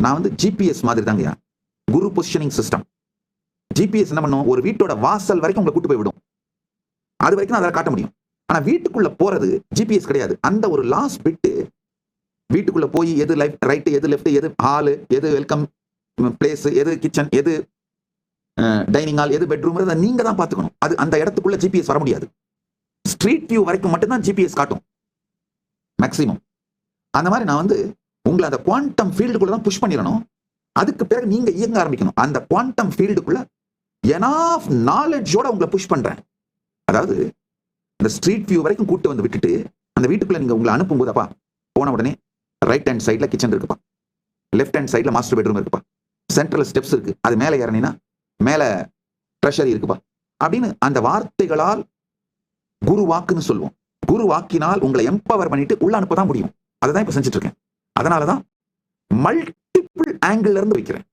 நான் வந்து ஜிபிஎஸ் மாதிரி தாங்கய்யா, குரு பொசிஷனிங் சிஸ்டம். ஜிபிஎஸ் என்ன பண்ணும், ஒரு வீட்டோட வாசல் வரைக்கும் உங்களை கூட்டு போய் விடும். அது வரைக்கும் அதை காட்ட முடியும். ஆனா வீட்டுக்குள்ள போறது ஜிபிஎஸ் கிடையாது. அந்த ஒரு லாஸ்ட் பிட்டு வீட்டுக்குள்ள போய் எது ரைட், எது லெஃப்ட், எது ஹாலு, எது வெல்கம் பிளேஸ், எது கிச்சன், எது டைனிங் ஹால், எது பெட்ரூம், நீங்க தான் பாத்துக்கணும். அது அந்த இடத்துக்குள்ள ஜிபிஎஸ் வர முடியாது. ஸ்ட்ரீட் வியூ வரைக்கும் மட்டும்தான் ஜிபிஎஸ் காட்டும் மேக்சிமம். அந்த மாதிரி நான் வந்து உங்களை அந்த குவாண்டம் ஃபீல்டுக்குள்ள தான் புஷ் பண்ணிடணும். அதுக்கு பிறகு நீங்க இயங்க ஆரம்பிக்கணும். அந்த குவாண்டம் ஃபீல்டுக்குள்ள எனாஃப் நாலேஜோட உங்களை புஷ் பண்றேன். அதாவது இந்த ஸ்ட்ரீட் வியூ வரைக்கும் கூட்டு வந்து விட்டுட்டு அந்த வீட்டுக்குள்ள நீங்க உங்களை அனுப்பும் போதப்பா, போன உடனே ரைட் ஹேண்ட் சைட்ல கிச்சன் இருக்குப்பா, லெஃப்ட் ஹேண்ட் சைட்ல மாஸ்டர் பெட்ரூம் இருக்குப்பா, சென்ட்ரல் ஸ்டெப்ஸ் இருக்கு, அது மேலே ஏறினா மேல ட்ரெஷரி இருக்குப்பா அப்படின்னு அந்த வார்த்தைகளால் குரு வாக்குன்னு சொல்லுவோம். குரு வாக்கினால் உங்களை எம்பவர் பண்ணிட்டு உள்ள அனுப்பதான் முடியும். அதை தான் இப்ப செஞ்சுட்டு இருக்கேன். அதனாலதான் மல்டிபிள் ஆங்கிள் இருந்து வைக்கிறேன்.